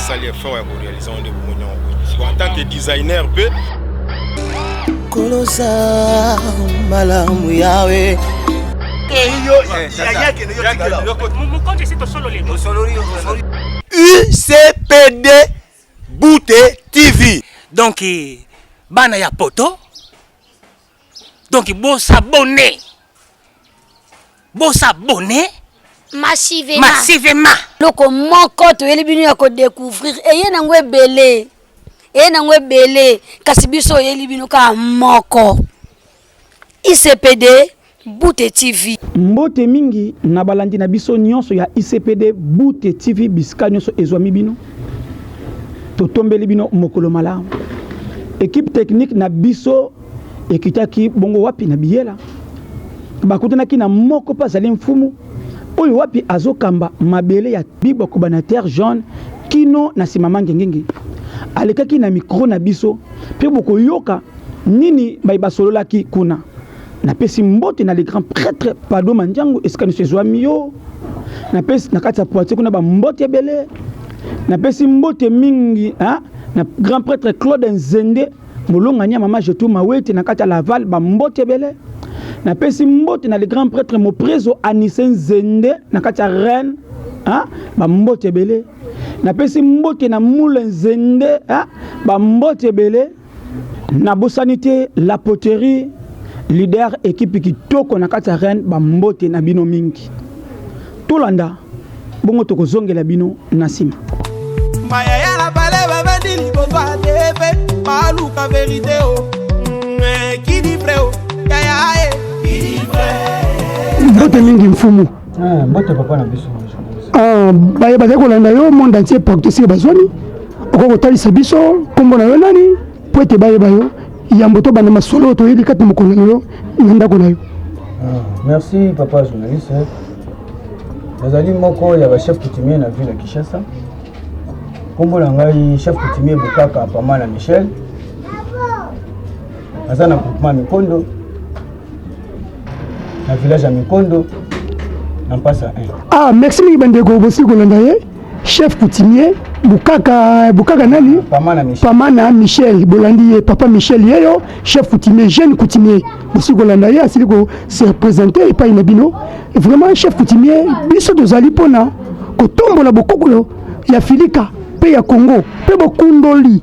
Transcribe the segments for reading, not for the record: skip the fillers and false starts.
basali effort ya réaliser on de bonheur en tant que designer pe kolosa malamu yawe UCPD Bouté TV. Donc bana ya poto. Donc bon s'abonner massivement. Loko moko to yeli binu ya ko découvrir eye na ngwe belé kasi biso yeli binu ka moko. ICPD Bouté TV. Mbote mingi na balandi na biso nyonso ya ICPD Bouté TV bisika nyonso ezwami bino. Totombeli bino mokolo malamu. Équipe technique na biso ekitaki bongo wapi na biela. Bakutanaki na moko pa zali mfumu. Oyo wapi azokamba mabele ya bibo kubanateur jaune kino na simama ngengenge. Alekaki na micro na biso pe boko yoka nini basololaki kuna. Na pesi mbote na les grands prêtres Pado Manjango eskani sezwami yo. Na pesi na kati ya poitiers kuna ba mbote ebele. Na pesi mbote mingi na grand prêtre Claude Nzende molonganya mama Jetou Mawete na kati ya Laval ba mbote ebele. Na pesi mbote na les grands prêtres Moprezo Anisen Nzende na kati ya Rennes ba mbote ebele. Na pesi mbote na Moulin Nzende ba mbote ebele. Na bosanité la poterie leader équipe kitoko na kati ya Rennes ba mbote na bino mingi. Tolanda bongo tokozongela bino na sima. Maya ya la pale baba dili boba tepe maluka vérité qui dit vrai ya mbote mingi mfumu. Mbote papa na biso. Baye bazali kolanda yo monde entier partout si bazwani. Okoko talisa biso kombo na yo nani po ete baye bayo yamboto bana masolo to yeli kati mokolo yo ndako na yo. Merci papa journaliste. Nazali moko ya ba chef coutumier na ville ya Kinshasa. Kombo na ngai chef coutumier Bukaka Pamana Michel. Azana groupement Mikondo. Na village ya Mikondo. Na Mpasa 1. Merci mingi bandeko bosi kolanda ye. Chef coutumier Bukaka nani? Pamana Michel bolandi ye papa Michel yeyo chef coutumier jeune coutumier bosi kolanda ye asili ko se représenter pa inabino. Vraiment chef coutumier biso dozali pona ko tombola bokokolo ya Filika pe ya Congo pe bokundoli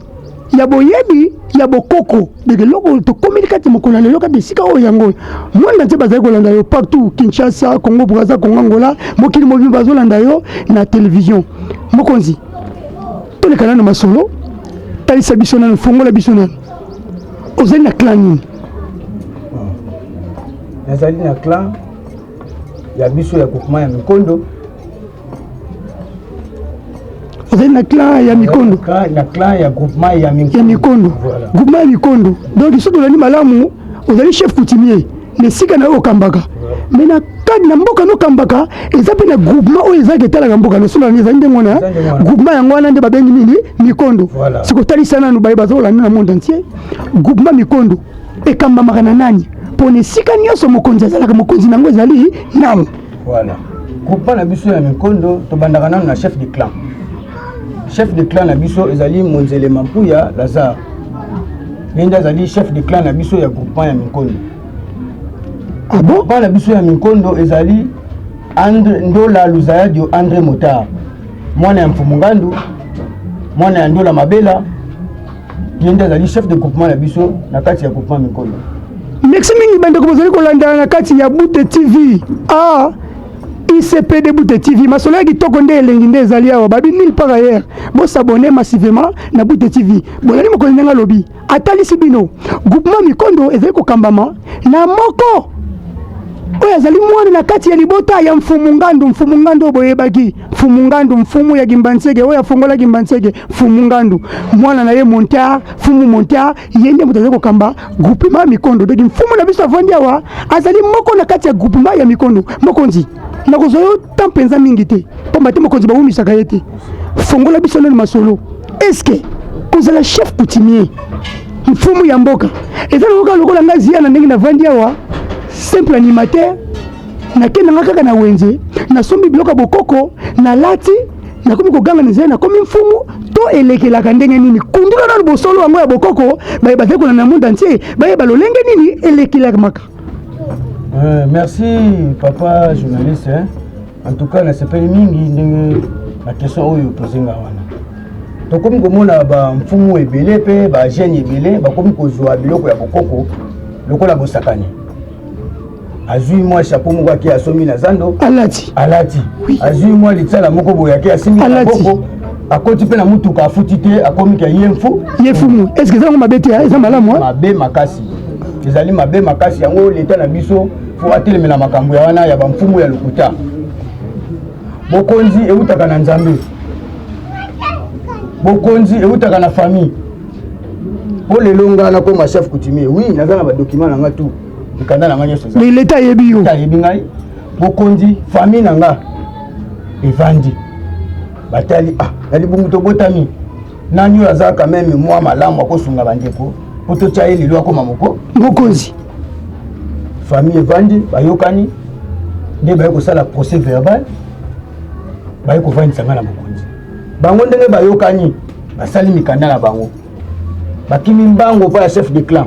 ya boyebi ya bokoko de loko to communiquer mokolo lelo ka bisika o yango monde nte bazali kolanda yo partout Kinshasa Congo Brazza Congo Angola mokili mobi bazolanda yo na télévision mokonzi to le kana na masolo talisa biso na fongola biso na ozali na clan ni nazali na clan ya biso ya groupement ya Mikondo. Ozali na clan ya Mikondo. Na clan ya groupement ya Mikondo. Voilà. Groupement ya Mikondo. Donc iso dolani malamu ozali chef coutumier. Ne sika na yo kambaka. Mais na kadi na mboka no kambaka ezape na groupement o ezaki tala na mboka no solo ni ezali ngona. Groupement yango wana nde babengi nini Mikondo. Voilà. Siko talisa nanu baye bazola na monde entier. Groupement Mikondo ekamba makana nani. Pone sika nyonso mokonzi azalaka mokonzi nango ezali namu. Voilà. Groupement na biso ya Mikondo to bandaka nanu na chef de clan. Chef de clan na biso ezali Monzele Mampuya Lazare. Nenda ezali chef de clan na biso ya groupement ya Mikondo. Bon? Groupement na biso ya Mikondo ezali Ndola Luzayadio André Motar. Mwana ya Mfumungandu, mwana ya Ndola Mabela. Nenda ezali chef de groupement na biso na kati ya groupement Mikondo. Merci mingi bandeko bozali kolanda na kati ya Bouté TV. ICPD Bouté TV masolo ya kitoko nde elengi nde ezali awa babi nulle part ailleurs bo s'abonner massivement na Bouté TV bolani mokonzi nga lobi atalisi bino groupement Mikondo ezali kokambama na moko oyo azali mwana na kati ya libota ya Mfumungandu boyebaki Mfumungandu mfumu ya Gimbansege oyo afongola Gimbansege Mfumungandu mwana na ye Montar fumu Montar yende moto azali kokamba groupement Mikondo donc mfumu na biso avandi awa azali moko na kati ya groupement ya Mikondo mokonzi na kozoyo tampenza mingi te pomba te mokonzi ba umisaka yete fongola biso na masolo est-ce que kozala chef coutumier mfumu ya mboka ezali lokola ngazi na ndenge na vandi awa simple animateur na kenda kaka na wenze na sombi biloka bokoko na lati na komi koganga nzela na komi mfumu to elekelaka ndenge nini kundula na bosolo yango ya bokoko bayeba te na monde entier bayeba lolenge nini elekelaka maka. Merci papa journaliste, hein. En tout cas na sepeli mingi ndenge la question oyo posenga wana tokomi komona bamfumu ebele mpe bagene ebele bakomi kozwa biloko ya bokoko lokola bosakani. Azui moi chapeau moko aki asomi na zando alati azui moi litsala moko boye aki asimi na boko akoti mpe na mutuka afuti te akomi ka ye mfumu. Est-ce que ezango mabe te eza malamu mabe makasi ezali mabe makasi yango leta na biso fo atelemela makambo ya wana ya bamfumu ya lokuta. Bokonzi eutaka na nzambe, bokonzi eutaka na famille. Po lelo nga na koma chef coutumier, oui naza na ba document na nga tout ikanda na nga nyoso za mais l'état yebi yo ta yebi ngai bokonzi famille na nga evandi batali nali bungu to botami nani aza quand même moi malamu akosunga bandeko poto cha ile lwa koma moko bokonzi famille evandi bayokani nde bayeko sala procès verbal bayeko vandisa nga na bokonzi bango ndenge bayokani basali mikanda na bango bakimi mbango pa ya chef de clan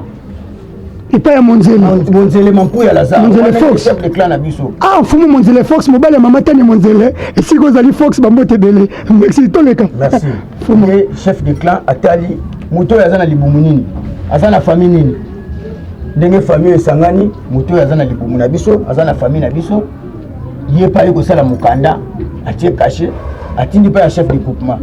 epa ya Monzele mampu ya Lazare Monzele Fox chef de clan na biso fumu Monzele Fox mobile mama tani Monzele esiko ozali Fox bambote bele merci toleka merci fumu chef de clan atali moto ya zana libumu nini azana famille nini ndenge famille esangani moto ya zana libumu na biso azana famille na biso ye pa yeko sala mukanda atie caché atindi pa ya chef de groupement.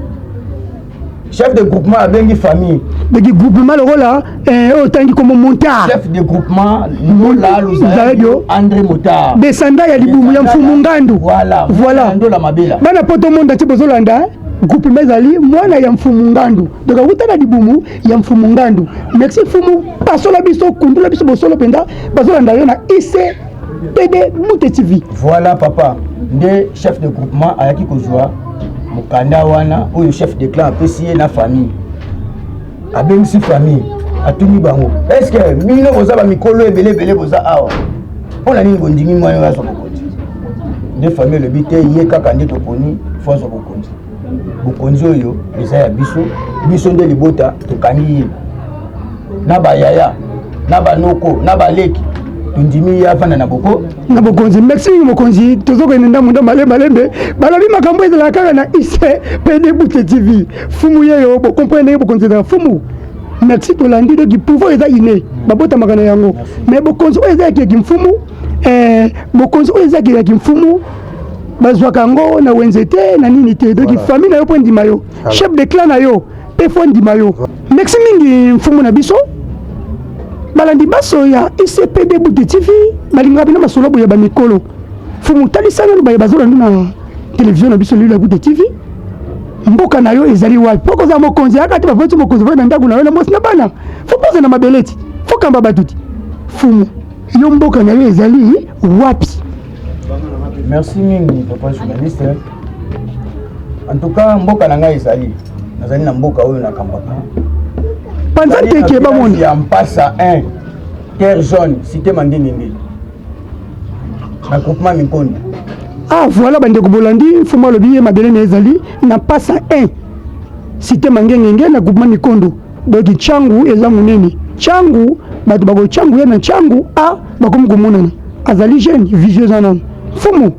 Chef de groupement abengi famille. De groupement le rôle autant comme montar. Chef de groupement Lola Luzayo André Motard. Descendant ya libumu ya mfumu ngandu. Voilà. Ndo la mabela. Bana poto monde ati bozolanda groupement ezali mwana ya mfumu ngandu. Donc awuta na libumu ya mfumu ngandu. Merci mfumu pasola biso kundula biso bosolo penda bazolanda yo na IC PD Mute TV. Voilà papa. Nde chef de groupement ayaki kozwa mukanda wana oyo chef de clan apesi na famille abengisi famille atuni bango est-ce que bino boza ba mikolo ebele boza awa mpona nini bondimi mwana oyo azwa bokonzi nde famille elobi te ye kaka nde toponi fo azwa bokonzi oyo eza ya biso nde libota tokangi ye na bayaya na banoko na baleki tundimi ya fana na bokonzi. Merci mokonzi tozoko nenda mundo malembe balobi makambo ezala kaka na ICPD Mute TV fumu yeyo bo comprendre bokonzi za fumu. Merci tolandi de pouvoir eza iné babota makana yango mais bokonzi eza ki mfumu bokonzi eza ki mfumu bazwaka ngo na wenzete na nini te donc famille na yo po ndima yo chef de clan na yo pe fo ndima yo. Merci mingi mfumu na biso balandi baso ya ICPD Mute TV balinga bina masolo boya ba mikolo fumu talisana ba bazola na télévision na biso lila Mute TV mboka na yo ezali wapi poko za mokonzi akati ba vote mokonzi va ndaku na yo na mosi na bana fo poza na mabeleti fo kamba batuti fumu yo mboka na yo ezali wapi. Merci mingi papa journaliste. En tout cas mboka na ngai ezali nazali na mboka oyo na kambaka Panzante ke ba moni ya mpasa 1 terre jaune cité Mandengenge na groupement Minkondi. Voilà bandeko bolandi fuma lobi mabele na ezali na pasa 1 cité Mandengenge na groupement Mikondo. Donc changu eza munene changu bato bako changu ya na changu bakomi komonana azali jeune vision zanan fumu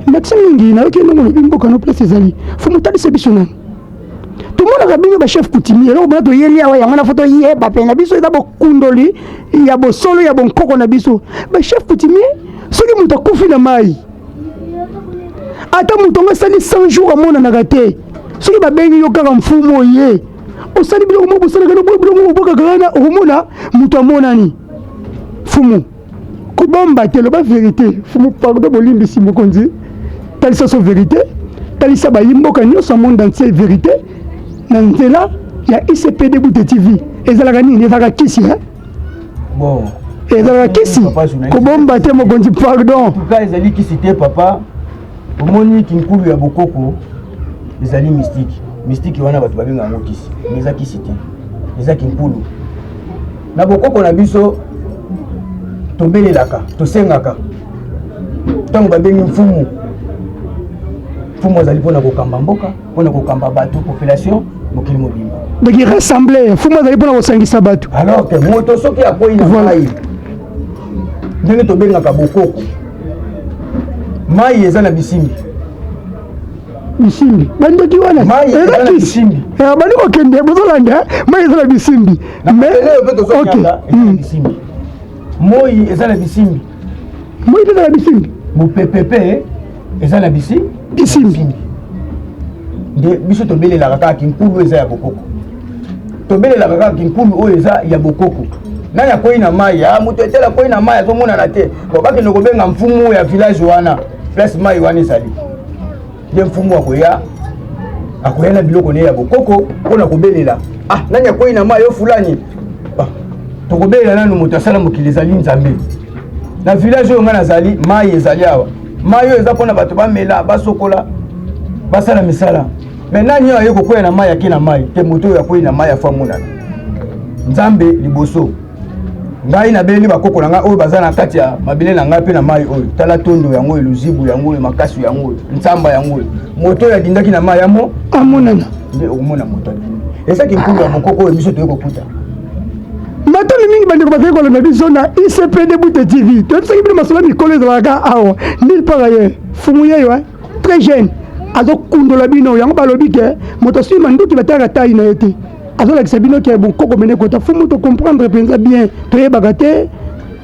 merci mingi na yoki ndongo lobi mboka no place ezali fumu tali se biso nani tumona kabinyo ba chef coutumier lo bana to yeli awa yango na photo ye ba pena biso eza bokundoli ya bosolo ya bonkoko na biso ba chef coutumier soki muto kufi na mai ata muto ngasali 100 jours amona na gate soki ba bengi yo kaka mfumo ye osali biloko mo bosala kana biloko mo boka kana omona muto amonani fumu kobomba te lo ba vérité fumu pardon bolimbi si mokonzi talisa so vérité talisa ba yimboka nyonso monde entier vérité na nzela ya ICPD Mute TV ezalaka nini ezalaka kisi bon ezalaka kisi kobomba te mokonzi pardon en tout cas ezali kisi te papa omoni kinkulu ya bokoko ezali mystique wana bato babenga yango kisi mais eza kisi te eza kinkulu na bokoko na biso tobelelaka tosengaka ntango babengi mfumu azali mpona kokamba mboka mpona kokamba bato population mokili mobimba. Donc il rassemblait fumu azali pona kosangisa bato. Alors que moto soki akoyi na mai ndenge tobengaka bokoko mai eza na bisimbi bandoki wana bisimbi bandi kokende bozolanda mai eza na bisimbi bisimbi moi eza na bisimbi mopepepe eza na bisimbi nde biso tobelelaka kaka kinkulu eza ya bokoko tobelelaka kaka kinkulu oyo eza ya bokoko nani akoyi na mai moto etela akoyi na mai azomonana te bakende kobenga mfumu ya village wana place mai wana ezali nde mfumu akoya na biloko ne ya bokoko mpona kobelela nani akoyi na mai yo fulani tokobelela nanu moto asala mokili ezali nzambe na village oyo nga nazali mai ezali awa mai oyo eza mpona bato bamela basokola basala misala me nani oyo aye kokwea na mai ake na mai te moto oyo akoyi na mai afa monana nzambe liboso ngai nabeli bakoko na ngai oyo baza na kati ya mabele na ngai mpe na mai oyo tala tondo yango oyo luzibu yango oyo makasi yango oyo ntsamba yango oyo moto oyo adindaki na mai yamo amonana nde okomona moto ezaki nkulu ya mokoko oyo biso toye kokuta matali mingi bandeko bazali kolanda biso na ICPD Bute TV toyebisaki bino masolo mikolo ezalaka awa nulle part ailleurs fumu yeyo très jeune azokundola bino yango balobi ke moto asili manduki batalaka tayi na ye te azolakisa bino ke bokoko mene kota fumu tocomprendre mpenza bien toyebaka te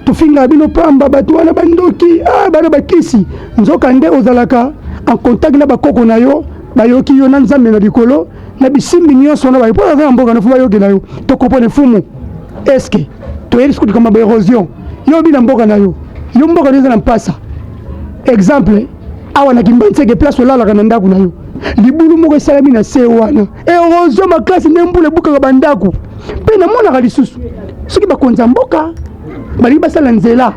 tofingaka bino pamba bato wana bandoki bana bakisi nzoka nde ozalaka en contact na bakoko na yo bayoki yo na nzambe na likolo na bisimbi nyonso na bayo mpo aza na mboka na fu bayoki na yo tokopone fumu eske toyebi soki kama baérosion yo bina mboka na yo mboka na yo eza na mpasa exemple awa na kimbantseke place olalaka na ndako na yo libulu moko esalami na se wana érosion makasi nde mbula ebukaka bandako mpe namonaka lisusu soki bakonza mboka balingi basala nzela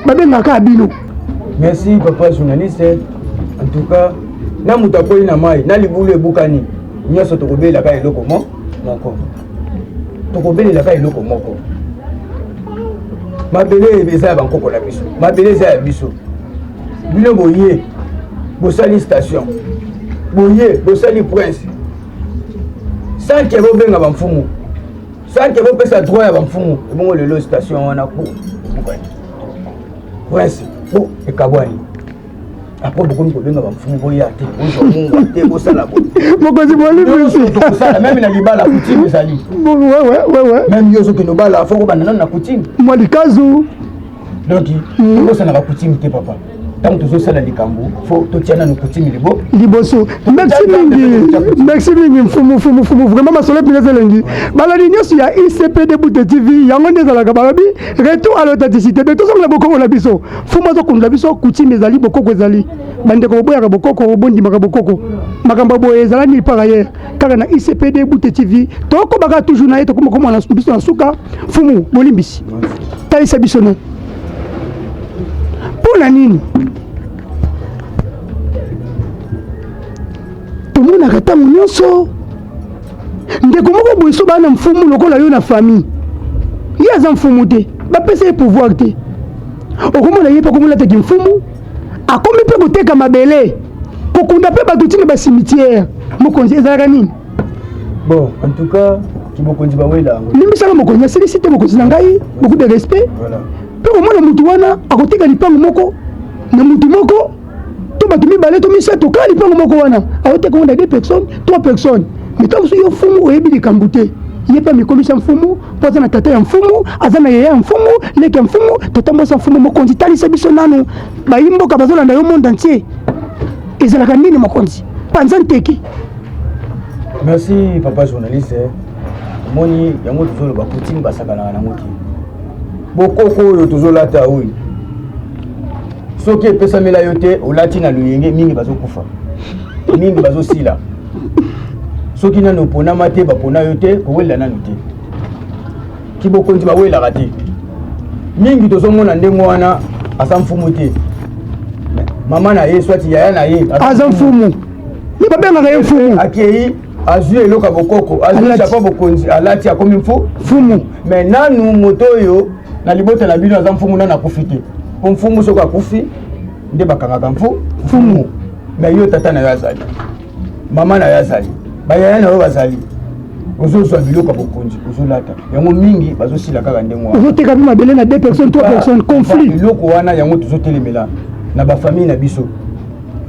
babengaka bino. Merci papa journaliste. En tout cas na moto akoyi na mai na libulu ebukani nyonso tokobelaka eloko moko tokobelelaka eloko moko mabele eza ya bankoko na biso mabele eza ya biso bino boye bosali station boye bosali prince sanke bobenga bamfumu sanke bopesa droit ya bamfumu ebongo lelo station wana prince ekabwani après beaucoup kobenga bamfumu boya te ozwa te bosala bo mokozi bolibisi tokosala même na libala coutume ezali même yo soki nobala fo kobanda nano na coutume mwalikazu donc tokosala na coutume te papa tant tozosala likambo fo totia nano coutume liboso merci mingi mfumu vraiment masolo mpineza elengi balani nyonso ya ICPD Bute TV yango nde ezalaka balobi retour à l'authenticité de tozongela bokoko na biso fumu azokundula biso coutume ezali bokoko ezali bandeko boboyaka bokoko bondimaka bokoko makambo boye ezala nulle part ailleurs kaka na ICPD Bute TV tokobaka toujours na ye tokoma komona biso na suka fumu bolimbisi talisa biso na mpona nini tomonaka ntango nyonso ndeko moko boye so baa na mfumu lokola yo na famille ye aza mfumu te bapesa ye pouvoir te okomona ye mpe akomolataki mfumu akomi mpe koteka mabele kokunda mpe bato ntina basimitiere mokonzi ezalaka nini bon en tout cas kibokonzi bawela yango limbisaka mokonzi asilisi te mokonzi na ngai beaucoup de respect mpe komona mutu wana akoteka lipango moko na mutu moko to bato mibale to misato kala lipango moko wana aoteka onda 2 personnes 3 personnes mais ntango so yo mfumu oyebi likambo te ye mpe amikomisa mfumu mpo aza na tata ya mfumu aza na yaya ya mfumu leki ya mfumu tata mwasa mfumu mokonzi talisa biso nano bayi mboka bazolanda yo monde entier ezalaka nini mokonzi panza nteki. Merci papa journaliste moni yango tozoloba coutume basakanaka nango te bokoko oyo tozolata oyo soki epesamela yo te olati na luyenge mingi bazokufa mingi bazosila soki nano oponama te bapona yo te kowelela nano te kibokonzi bawelaka te mingi tozomona ndenge wana aza mfumu te mama na ye swati yaya na ye aza mfumu ye babengaka ye mfumu akei azwi eloko bokoko azwi chapeau bokonzi alati akomi mfumu mais nanu moto oyo na libota na bino aza mfumu nanu akufi te po mfumu soko akufi nde bakangaka mfumu mais yo tata na yo azali mama na yo azali bayaya na oyo bazali ozozwa biloko ya bokonzi ozolata yango mingi bazosila kaka ndenge wana ozoteka mpe mabele na 2 personnes 3 personnes conflit biloko wana yango tozotelemela na bafamille na biso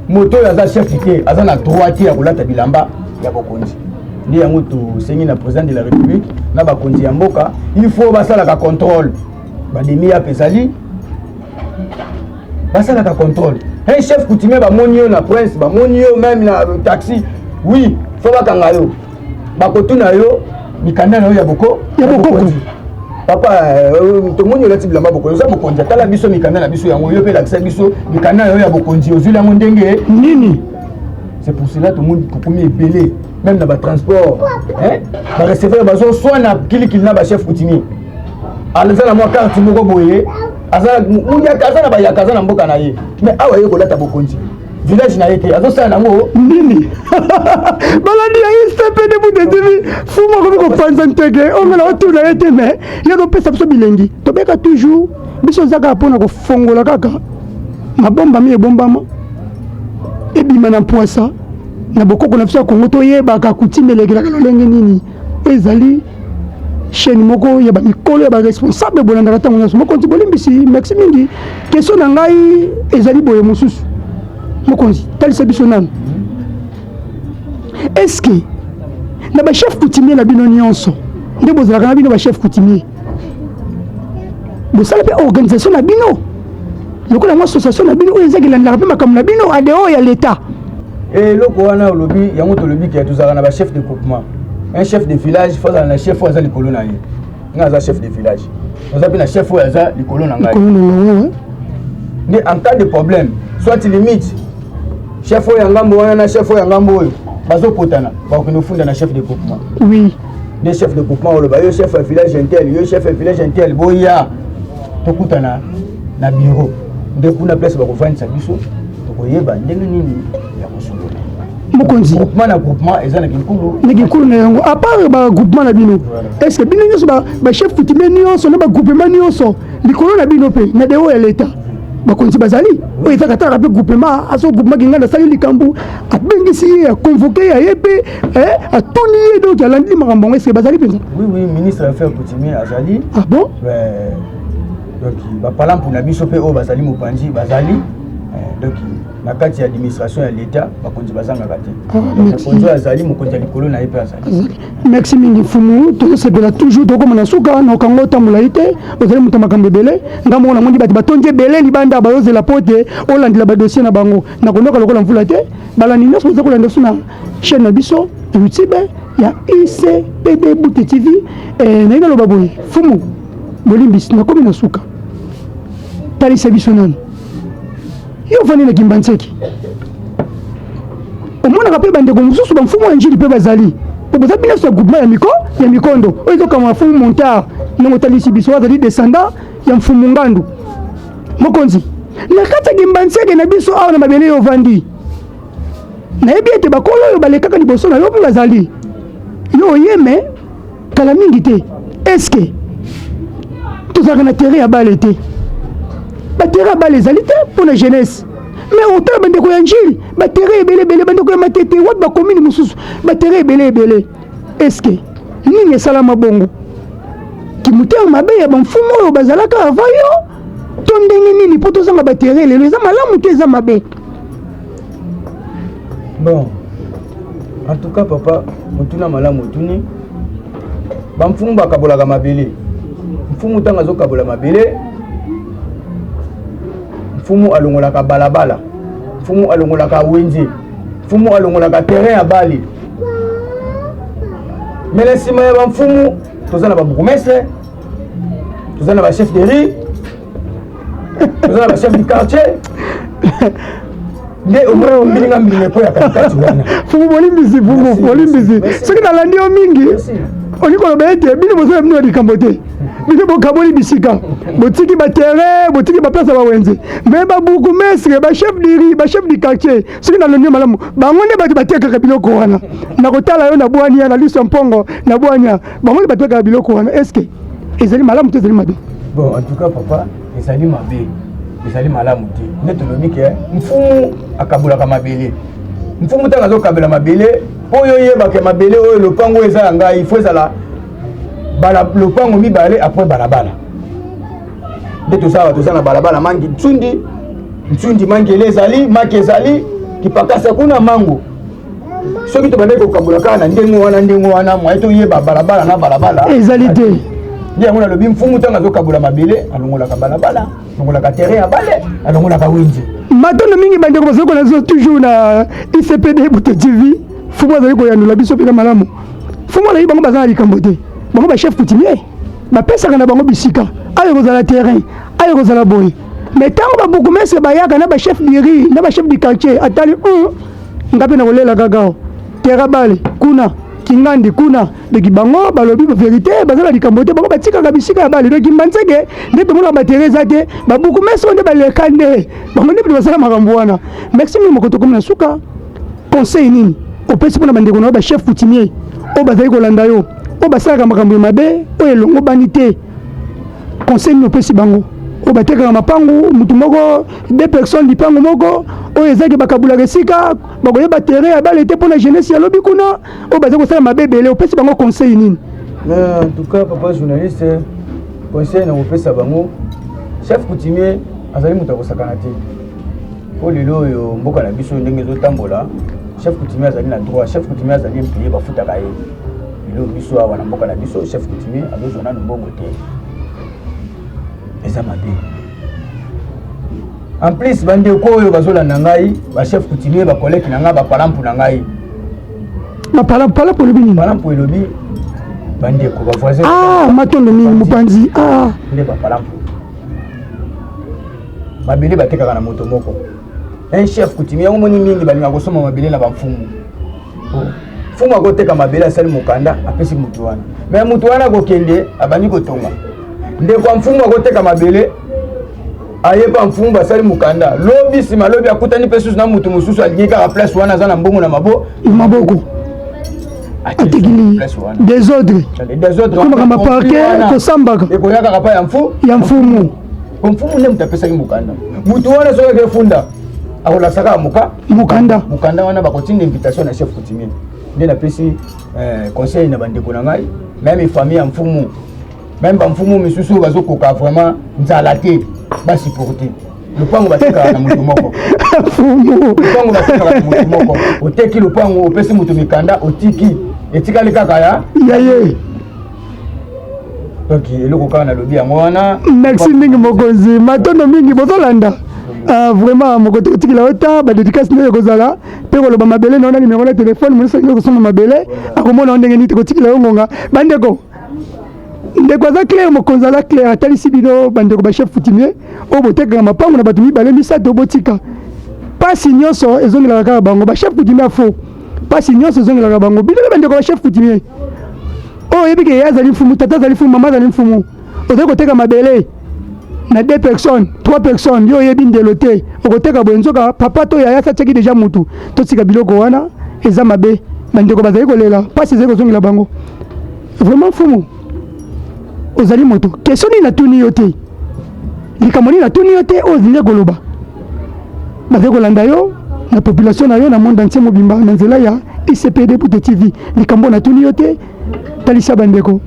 moto oyo aza chef te aza na droit te ya kolata bilamba ya bokonzi nde yango tosengi na président de la république na bakonzi ya mboka il faut basalaka contrôle bademi yape ezali basalaka contrôle un chef coutumier bamoni yo na prince bamoni yo même na taxi oui faut bakanga yo bakotuna yo mikanda na yo ya bokoko papa tomoni olati bilamba bokonzi oza bokonzi atala biso mikanda na biso yango yo mpe lakisa biso mikanda na yo ya bokonzi ozwi yango ndenge nini. c'est pour cela tomoni kokomi ebele même na batransport bareceveur bazoswa na kilikili na bachef coutumier aza na mwa carte moko boye aza na bayaka aza na mboka na ye mais awa ye kolata bokonzi village na ye te azosala nango nini balandi ya ICPD Bouté TV fuma komi kopanza nteke ongela otuna ye te mais ye topesa biso bilengi tobeka toujours biso oza kaka mpona kofongola kaka mabombami ebombama ebima na mpwasa na bokoko na biso ya kongo toyebaka coutume elekelaka lolenge nini ezali chaîne moko ya bamikolo ya baresponsable bolandaka ntango nyonso mokonzi bolimbisi merci mingi question na ngai ezali boye mosusu mokonzi talisa biso nanu est-ce que na bachef coutumier na bino nyonso nde bozalaka na bino bachef coutumier bosala mpe organisation na bino lokola mwa association na bino oyo ezaki elandaka mpe makambo na bino adehors ya l'état eloko wana olobi yango tolobi ke tozalaka na bachef de groupement un chef de village faut azala na chef oyo aza likolo na ye nga aza chef de village oza mpe na chef oyo aza likolo na ngai nde en cas de problème soit limite chef oyo ya ngambo wana na chef oyo ya ngambo oyo bazokotana bakokende ofunda na chef de groupement oui nde chef de groupement oloba yo chef ya village intel yo chef ya village intel boya tokutana na bureau nde kuna place bakofandisa biso tokoyeba ndenge nini ya kosolola mokonzi groupement na groupement eza na kinkulu na yango à part bagroupement na bino est ce que bino nyonso bachef coutumier nyonso na bagroupement nyonso likolo na bino mpe na dehors ya l'état bakonzi bazali oyo ezaka talaka mpe groupement aso groupement kinga nasali likambo abengisi ye aconvoke ye aye mpe atuni ye donc alandi makambo yango est ce que bazali mpenza oui ministre ya affaire coutumier azali ah bon donc bapalampu na biso mpe oyo bazali mopanzi bazali donc na kati ya administration ya l'état bakonzi bazangaka te mokonzi oyo azali mokonzi ya likolo na ye mpe azali merci mingi fumu tozosepela toujours tokoma na suka na okango otambola ye te ozali moto makambo ebele nga moko namoni bato batondi ebele libanda bayozela po te olandela badossier na bango nakondoka lokola mvula te balandi nyonso boza kolanda biso na chaîne na biso youtube ya ICPD Bouté TV nayi naloba boye fumu bolimbisi nakomi na suka talisa biso nanu yo vandi na Kimbantseki omonaka mpe bandeko mosusu bamfumu ya njili mpe bazali po boza bino ya groupement ya mikondo oyo ezokama mfumu montard ndenge otalisi biso azali descendant ya mfumu ngandu mokonzi na kati ya Kimbantseki na biso awa na mabele yo vandi nayebi ete bakolo oyo balekaka liboso na yo mpe bazali yo oyeme kala mingi te eske tozalaka na terrain ya bale te baterrain ya bale ezali te mpo na jeunesse mais otala bandeko ya njili baterrain ebelebele bandeko ya matete watu bakomini mosusu baterrain ebelebele eske nini esalama bongo kimutema mabe ya bamfumu oyo bazalaka ava yo to ndenge nini mpo tozanga baterrain lelo eza malamu te eza mabe bon en tout cas papa motuna malamu otuni bamfumu bakabolaka mabele mfumu ntango azokabola mabele mfumu alongolaka balabala mfumu alongolaka wenze mfumu alongolaka terrain ya bale mais na nsima ya bamfumu toza na babourgmestre toza na bachef de rue toza na bachef du quartier nde omona mbilinga mbilinga ko ya katikati wana fumu bolimbisi fumu bolimbisi soki nalandi yo mingi olikoloba ete bino bozala bino ya likambo te bino bokaboli bisika botiki baterrain botiki baplace ya bawenze me babourgmestre bachef de rue bachef du quartier soki nalandi yo malamu bango nde bato batekaka biloko wana nakotala yo na bwania na liso mpongo na bwania bango nde batekaka biloko wana estce ezali malamu te ezali mabe bon en tout cas papa ezali mabe ezali malamu te nde tolobi ke mfumu akabolaka mabele mfumu ntango azokabela mabele po yo yebaka mabele oyo lopango eza ya ngai il faut ezala lopango mibale après balabala nde toza na balabala mangi ntsundi mangele ezali maki ezali kipakasa kuna mango soki tobandeki kokabula kaka na ndenge wana mwaye toyeba balabala na balabala ezali te nde yango nalobi mfumu ntango azokabula mabele alongolaka balabala alongolaka terrain ya bale alongolaka wenze matondo mingi bandeko bazali konazo toujours na ICPD Buto TV fumu azali koyanula biso mpena malamu fumu alayi bango baza na likambo te bango bachef coutumier bapesaka na bango bisika ayo kozala terrain ayo kozala boye mais ntango babourgmestre bayaka na bachef diri na bachef du quartier atali nga mpe na kolela kakao terra bale kuna kingandi kuna doki bango balobi vérité bazala likambo te bango batikaka bisika ya bale doki mbanzeke nde tomona batere eza te babourgmestre nde baleka nde bango nde basala makambo wana merci mingi moko tokomi na suka conseil nini opesi mpona bandeko na yo bachef coutumier oyo bazali kolanda yo oyo basalaka makambo ya mabe oyo elongo bani te conseil nini opesi bango oyo batekaka mapangu mutu moko 2 personnes lipango moko oyo ezaki bakabulaka esika bakoyeba terrain ya bale te mpona jeunesse ya lobi kuna oyo bazali kosala mabe ebele opesi bango conseil nini? En tout cas papa journaliste conseil na kopesa bango chef coutumier azali moto akosakana te po lelo oyo mboka na biso ndenge ezotambola chef coutumier azali na droit chef coutumier azali mpeye bafutaka ye lelo biso awa na mboka na biso chef coutumier azozwa nanu mbongo te eza mabe en plus bandeko oyo bazolanda ngai bachef coutumier bakoleki na ngai bapalampu na ngai palampu elobi nini? palampu elobi bandeko bavoisin matondo mingi mopanzi nde bapalampu mabele batekaka na moto moko un chef coutumier yango moni mingi balinga kosomba mabele na bamfumu fumu akoteka mabele asali mokanda apesi mutu wana mais mutu wana akokende abandi kotonga ndeko mfumu akoteka mabele ayepa mfumu basali mokanda lobi nsima lobi akutani mpe susu na mutu mosusu alingi kaka place wana aza na mbongo na maboko atikili desordre komaka parke kosambaka ekoyakaka pa ya mfumu mfumu nde mutu apesaki mokanda mutu wana soki akefunda akolasaka mokanda wana bakotinda invitation na chef coutumier nde napesi conseil na bandeko na ngai même famille ya mfumu même bamfumu misusu bazokoka vraiment nzala te basupporte lupango batekaka na mutu moko lupango batekaka na mutu moko oteki lupango opesi mutu mikanda otiki etikali kaka ya ye donc eloko kaka nalobi yango wana merci mingi mokonzi matondo mingi bozolanda vraiment moko tokotikila ota badédicace nde ekozala mpe koloba mabele naona nimero na telefone monosolingi kosomba mabele akomona o ndenge nini tokotikila yo ngonga bandeko ndeko aza claire mokonzi ala claire atalisi bino bandeko bachef coutumier oyo botekaka mapango na bato mibale misato botika pasi nyonso ezongelaka kaka bango bachef coutumier afo pasi nyonso ezongelaka bango bino nde bandeko bachef coutumier oyo oyebike ye azali mfumu tata azali mfumu mama azali mfumu ozali koteka mabele na 2 personnes 3 personnes yo oyebi ndelo te okoteka boye nzoka papa to yaya satiaki deja mutu totika biloko wana eza mabe bandeko bazali kolela pasi ezali kozongela bango vraiment mfumu ozali moto question nini natuni yo te likambo nini natuni yo te oyo ozingi koloba bazali kolanda yo na population na yo na monde entier mobimba na nzela ya ICPD Buto TV likambo natuni yo te talisa bandeko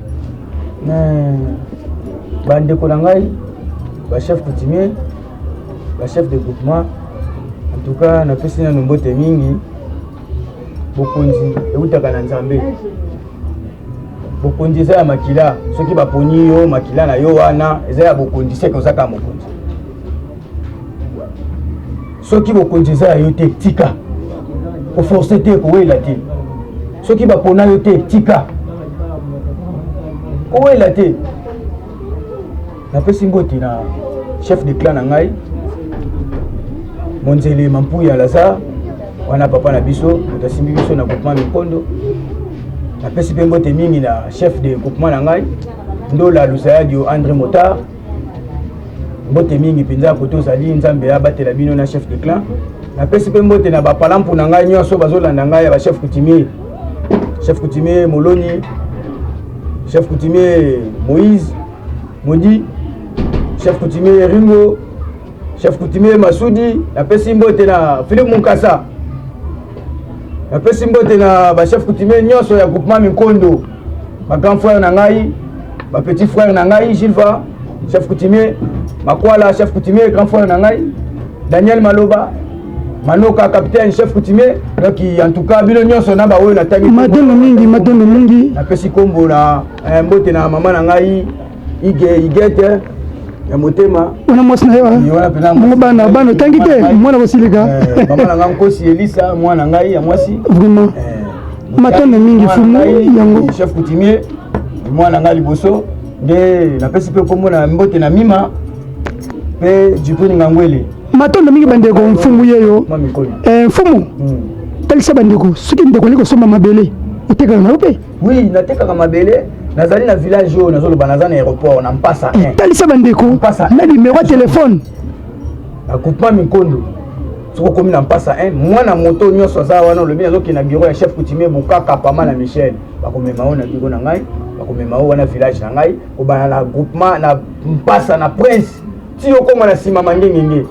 na ngai bachef coutumier bachef de groupement en tout cas napesi nanu mbote mingi bokonzi eutaka na nzambe bokonzi eza ya makila soki baponi yo makila na yo wana eza ya bokonzi seke ozaka mokonzi soki bokonzi eza ya yo te tika koforce te kowela te soki bapona yo te tika kowela te napesi ngoti na chef de clan na ngai monzele mampuya lazare wana papa na biso moto asimbi biso na groupement mikondo napesi mpe mbote mingi na chef de groupement na ngai ndola lusayadio André Motard mbote mingi mpenza kote ozali nzambe abatela bino na chef de clan napesi mpe mbote na bapalampu na ngai nyonso bazolanda ngai ya bachef coutumier Moloni chef coutumier Moïse Modi chef coutumier Ringo chef coutumier Masudi napesi mbote na Philippe Munkasa napesi mbote na bachef coutumier nyonso ya groupement Minkondo, ma grand frère na ngai, ma petit frère na ngai Gilva chef coutumier, Makwala chef coutumier grand frère na ngai, Daniel Maloba Manoka capitaine chef coutumier. Donc en tout cas bino nyonso na ba oyo na tangi matondo mingi napesi kombo na mbote na mama na ngai igete ya motema ona mwasi na yo bana tangi te mwana bosilika mama na ngai Nkosi Elisa mwana ngai ya mwasi vraiment matondo mingi fumu yango chef coutumier mwana ngai liboso nde napesi pe kombo na mbote na mima pe Jipuni Ngangwele matondo mingi bandeko mfumu yeyo mfumu talisa bandeko soki ndeko liko somba mabele uteka na upe oui nateka mabele nazali na village oyo nazoloba naza na aéroport na mpasa 1 talisa bandeko na numéro ya telefone na groupement Minkondo soko komi na mpasa 1 mwana moto nyonso aza wana olobi nazoki na bureau ya chef coutumier Bokaka Pama na Michel bakomema oyo na bureau na ngai bakomema oyo wana village na ngai kobana na groupement na mpasa na prince ti okoma na nsima mangengenge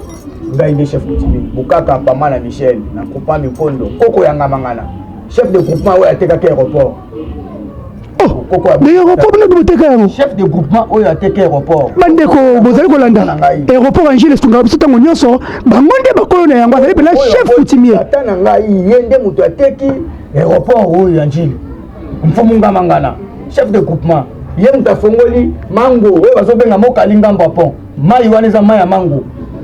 ngai nde chef coutumier Bokaka Pama na Michel na groupement Minkondo koko yanga mangana chef de groupement oyo atekaki aéroport chef de groupement oyo ateka aéroport bandeko bozali kolanda aéroport Angile sunga biso tango nyonso bango nde bakolo na yango azali pena chef coutumier ata na ngai ye nde moto ateki aéroport oyo Angile mfumu ngamangana chef de groupement ye moto afongoli mango oyo bazobenga mokalinga mbapon mai wana eza mai ya mango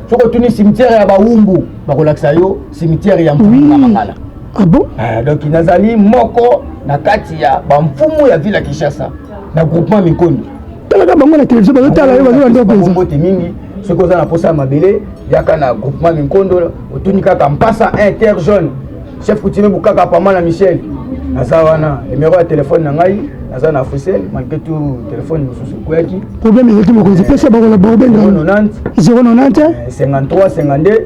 soko otuni cimetière ya bawumbu bakolakisa yo cimetière ya mfumu ngamangana. Ah bon? Donc nazali moko na kati ya bamfumu ya ville ya Kinshasa na groupement Minkondo. Talaka bango na télévision bazotala yo bazolanda penza. Mbote mingi soko oza na posa mabele yaka na groupement Minkondo otuni kaka mpasa inter jaune chef coutumier Bokaka Pama na Michel. Naza wana numéro ya téléphone na ngai naza na Fusel malgré tout téléphone mususu koyaki. Problème ezaki mokonzi pesa bakola bobenga 090 53 52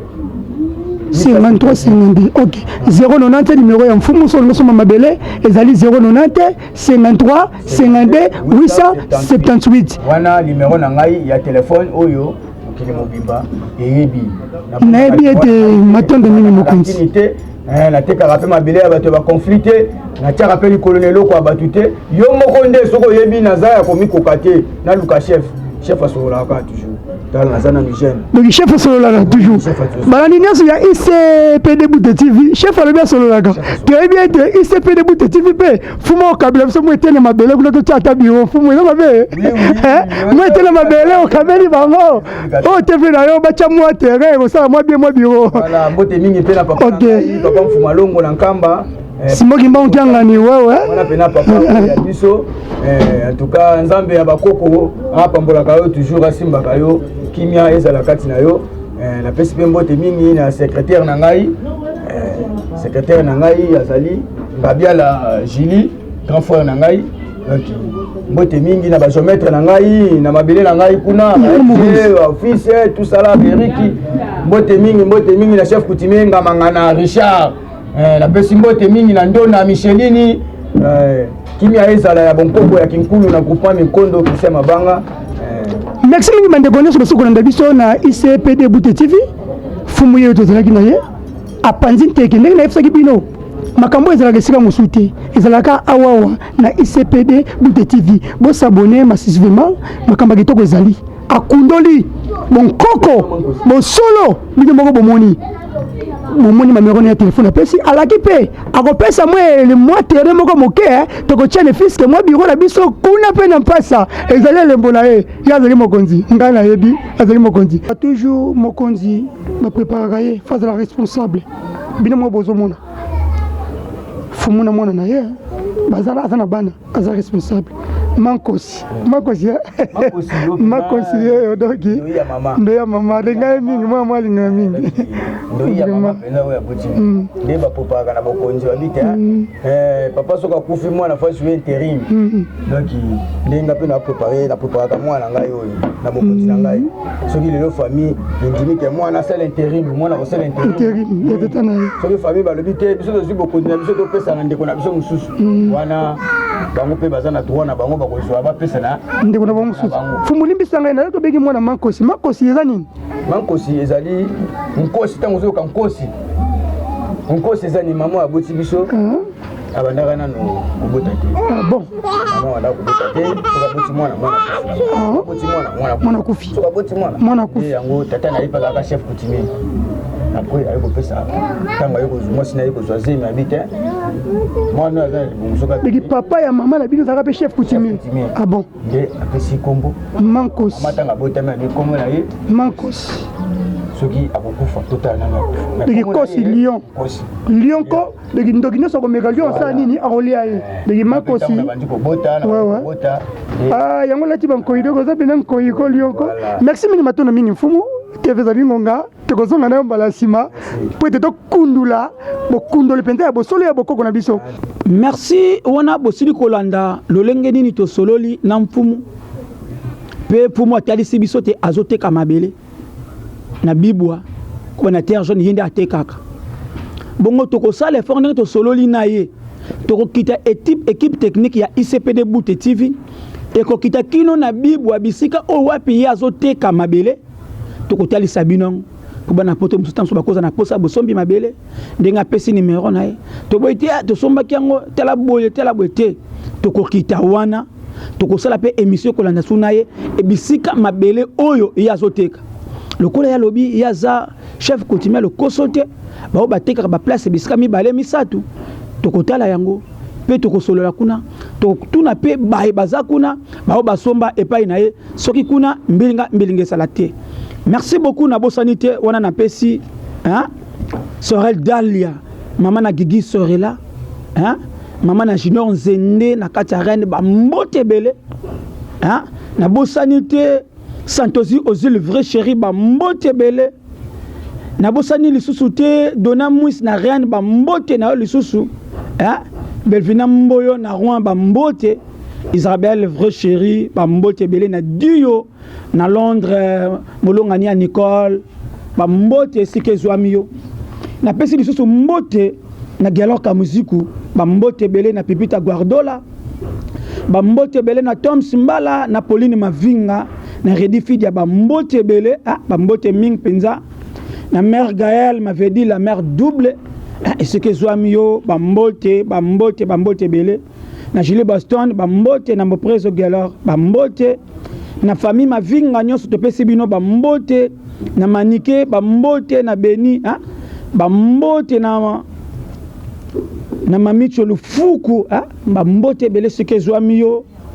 53 52 ok 090 numéro ya mfumu so losoma mabele ezali 090 53 52 878 wana numéro na ngai ya téléphone oyo okili mobimba eyebi nayebi ete matondo mingi mokonzi natekaka mpe mabele ya bato ya baconflit te natiaka mpe likolo na eloko ya bato te yo moko nde soki oyebi naza ya komikoka te naluka chef asololaka toujours donc chef asololaka toujours balandi nyonso ya ICPD Bute TV chef alobi asololaka toyebi ete ICPD Bute TV mpe fumu okabela biso mo etene mabele kuna totia ata biro fumu eza mabe mo etene mabele okabeli bango oyo te mpe na yo batya mwa terrain kosala mwa bien mwa biro mbote mingi mpe na papa mfumu alongo na nkamba simoki mbango kiangani wewe wana pena papa ya biso en tout cas nzambe ya bakoko apambolaka yo toujours asimbaka yo kimia ezala kati na yo napesi mpe mbote mingi na secrétaire na ngai azali Ngabiala Jili grand frère na ngai donc mbote mingi na bagéomètre na ngai na mabele na ngai kuna office tout ça là Beriki mbote mingi na chef coutumier Ngamangana Richard napesi mbote mingi na ndona Michelini kimia ezala ya bonkoko ya kinkulu na groupement Minkondo Christian Mabanga. Merci mingi bandeko nyonso baso kolanda biso na ICPD Bute TV fumu yeyo tozalaki na ye apanzi nteke ndenge nayebisaki bino makambo ezalaka esika mosusu te ezalaka awawa na ICPD Bute TV bosabone massivement makambo ya kitoko ezali akundoli bonkoko bosolo bino moko bomoni mamero ya telefone apesi alaki mpe akopesa mwa tere moko moke tokotia ne fiske mwa biro na biso kuna mpe na mpasa ezali elembo na ye ye azali mokonzi ngai nayebi azali mokonzi toujours mokonzi bapreparaka ye fa azala responsable bino moko bozomona fumu na mwana na ye aza na bana aza responsable makosi yeyo doki ndo ya mama alingai mingi mwa alingai mingi nde bapreparaka na bokonzi babite papa soki akufi mwana fasi yo intérim donc ndenga mpe napreparaka mwana ngai oyo na bokonzi na ngai soki lelo famille endimike mwana asala intérim mwana kosala intérim soki famille balobi te biso tozwi bokonzi na biso topesa na ndeko na biso mosusu wana bango mpe baza na droit na bango bakozwa bapesa na ndeko na bango mosusu fumu limbisa ngai naye tobeki mwana makosi eza nini mankosi ezali nkosi ntango ozoyoka nkosi Encore ces animaux à boti biso. Abandaka nano obota te. Ah bon. Maman wala obota te. Soka boti mwana kufi. Boti mwana kufi. Soka boti mwana kufi. Yango tata na ipa ka chef coutumier. Après ayiko pesa. Tanga ayiko moi sina ayiko zoaze mi habite. Moi no azali bonsoka. Bigi papa ya maman la bino zaka pe chef coutumier. Ah bon. Nde apesi kombo. Mankos. Matanga botama ni kombo na ye. Mankos. Soki akokufa total na bigi kosi lion ko bigi ndoki nyonso komeka lion osala nini akolia ye bigi makosi yango lati bankoyi doko oza mpena nkoyi ko lion ko merci mingi matondo mingi mfumu tv ezali ngonga tokozonga na yo mbala nsima po ete tokundula bokundoli mpenza ya bosolo ya bokoko na biso. Merci wana bosili kolanda lolenge nini tosololi na mfumu mpe mfumu atalisi biso te azoteka mabele na bibwa ko na terre jaune yende atekaka bongo tokosala effort ndenge tosololi na ye tokokita équipe technique ya ICPD Bute TV ekokita kino na bibwa bisika o wapi ye azoteka mabele tokotalisa bino po bana poto musutanso bakoza na posa bosombi mabele ndenge apesi numéro na ye toboyite tosombaki yango tela boye te tokokita wana tokosala pe émission kolanda suna ye ebisika mabele oyo ye azoteka lokola ya lobi ya za chef coutumier le kosote bao bateka ba place bisika mibale misatu tokotala yango pe tokosolola kuna tokutuna pe bae baza kuna bao basomba epai na ye soki kuna mbilinga sala te. Merci beaucoup na bosanité wana na pesi hein Sorel Dalia mama na Gigi Sorela hein mama na Junior Nzende na kati reine ba mbote bele hein na bosanité Santosi Ozil vrai chéri ba mbote bele na bosani lisusu te dona mwis na reine ba mbote na lisusu hein Belvina Mboyo na Rouen ba mbote Isabelle vrai chéri ba mbote bele na Dio na Londres molongani ya Nicole ba mbote sike zwamiyo na pesi lisusu mbote na Galoka Muziku ba mbote bele na Pipita Guardola ba mbote bele na Tom Simbala na Pauline Mavinga na Redifid ya ba mbote bele ba mbote ming penza na mère Gaël m'avait dit la mère double et ce que zwamiyo ba mbote bele na Julie Boston ba mbote na Moprezo Galor ba mbote na famille Mavinga nyonso topesi bino ba mbote na Manike ba mbote na Beni ba mbote na Mamicho Lufuku ba mbote bele ce que zwamiyo